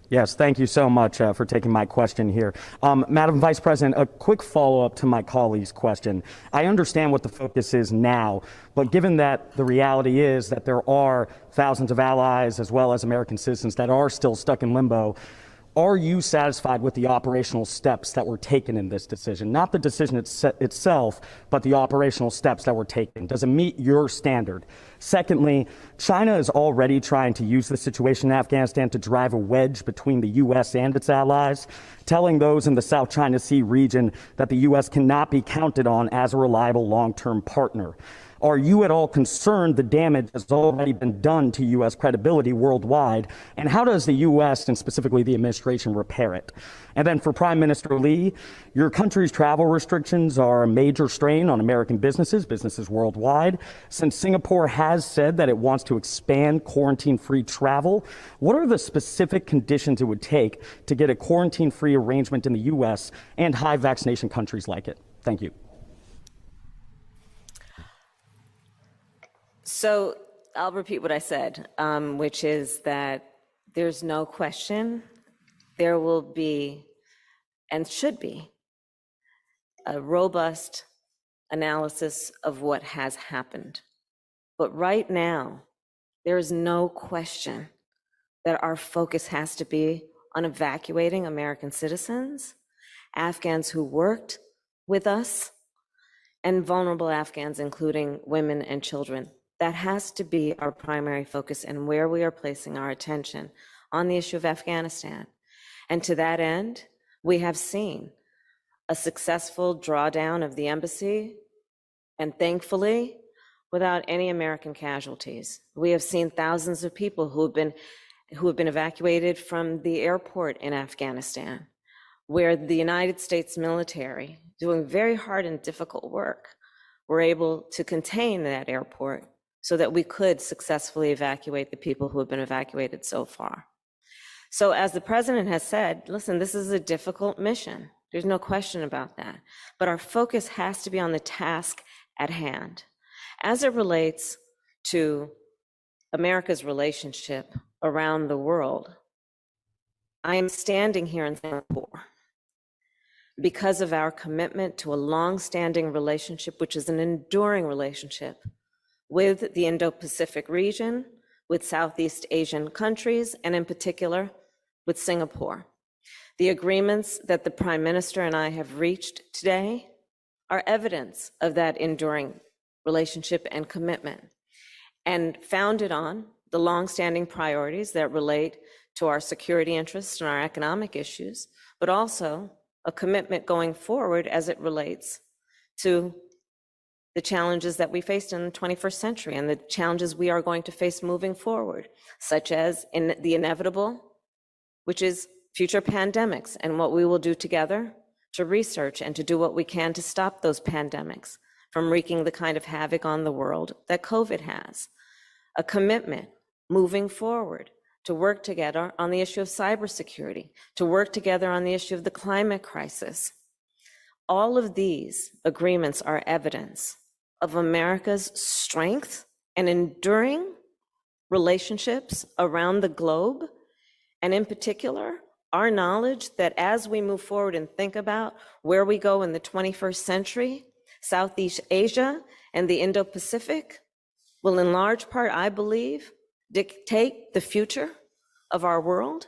Yes, thank you so much for taking my question here. Madam Vice President, a quick follow-up to my colleague's question. I understand what the focus is now, but given that the reality is that there are thousands of allies as well as American citizens that are still stuck in limbo, are you satisfied with the operational steps that were taken in this decision? Not the decision itself, but the operational steps that were taken. Does it meet your standard? Secondly, China is already trying to use the situation in Afghanistan to drive a wedge between the U.S. and its allies, telling those in the South China Sea region that the U.S. cannot be counted on as a reliable long-term partner. Are you at all concerned the damage has already been done to U.S. credibility worldwide? And how does the U.S. and specifically the administration repair it? And then for Prime Minister Lee, your country's travel restrictions are a major strain on American businesses worldwide. Since Singapore has said that it wants to expand quarantine-free travel, what are the specific conditions it would take to get a quarantine-free arrangement in the U.S. and high vaccination countries like it? Thank you. So I'll repeat what I said, which is that there's no question there will be and should be a robust analysis of what has happened. But right now, there is no question that our focus has to be on evacuating American citizens, Afghans who worked with us, and vulnerable Afghans, including women and children. That has to be our primary focus and where we are placing our attention on the issue of Afghanistan. And to that end, we have seen a successful drawdown of the embassy, and thankfully, without any American casualties. We have seen thousands of people who have been evacuated from the airport in Afghanistan, where the United States military, doing very hard and difficult work, were able to contain that airport so that we could successfully evacuate the people who have been evacuated so far. So as the president has said, listen, this is a difficult mission. There's no question about that. But our focus has to be on the task at hand. As it relates to America's relationship around the world, I am standing here in Singapore because of our commitment to a long-standing relationship, which is an enduring relationship with the Indo-Pacific region, with Southeast Asian countries, and in particular, with Singapore. The agreements that the Prime Minister and I have reached today are evidence of that enduring relationship and commitment, and founded on the long-standing priorities that relate to our security interests and our economic issues, but also a commitment going forward as it relates to the challenges that we faced in the 21st century and the challenges we are going to face moving forward, such as in the inevitable, which is future pandemics, and what we will do together to research and to do what we can to stop those pandemics from wreaking the kind of havoc on the world that COVID has. A commitment moving forward to work together on the issue of cybersecurity, to work together on the issue of the climate crisis. All of these agreements are evidence of America's strength and enduring relationships around the globe, and in particular, our knowledge that as we move forward and think about where we go in the 21st century, Southeast Asia and the Indo-Pacific will in large part, I believe, dictate the future of our world.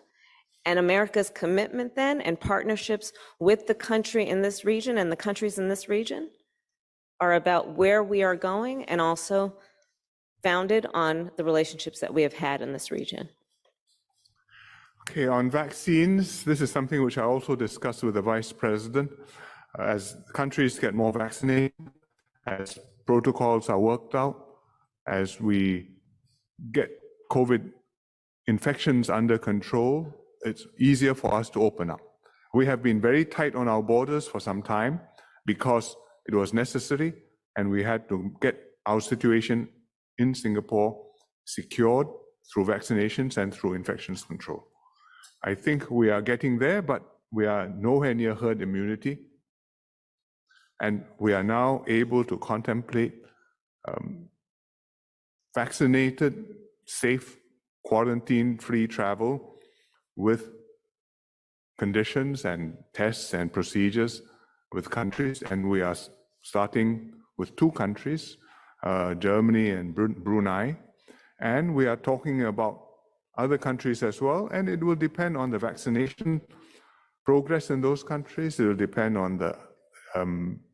And America's commitment then and partnerships with the country in this region and the countries in this region are about where we are going and also founded on the relationships that we have had in this region. Okay, on vaccines, this is something which I also discussed with the Vice President. As countries get more vaccinated, as protocols are worked out, as we get COVID infections under control, it's easier for us to open up. We have been very tight on our borders for some time because it was necessary, and we had to get our situation in Singapore secured through vaccinations and through infections control. I think we are getting there, but we are nowhere near herd immunity. And we are now able to contemplate vaccinated, safe, quarantine-free travel with conditions and tests and procedures with countries, and we are starting with 2 countries, Germany and Brunei, and we are talking about other countries as well, and it will depend on the vaccination progress in those countries. It will depend on the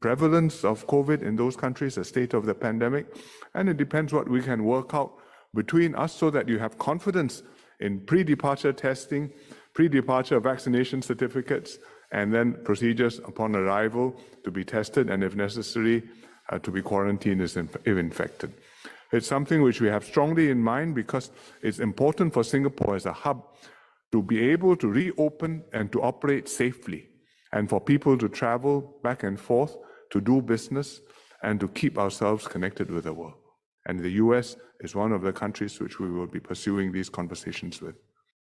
prevalence of COVID in those countries, the state of the pandemic, and it depends what we can work out between us so that you have confidence in pre-departure testing, pre-departure vaccination certificates, and then procedures upon arrival to be tested and, if necessary, to be quarantined if infected. It's something which we have strongly in mind because it's important for Singapore as a hub to be able to reopen and to operate safely, and for people to travel back and forth to do business and to keep ourselves connected with the world. And the US is one of the countries which we will be pursuing these conversations with.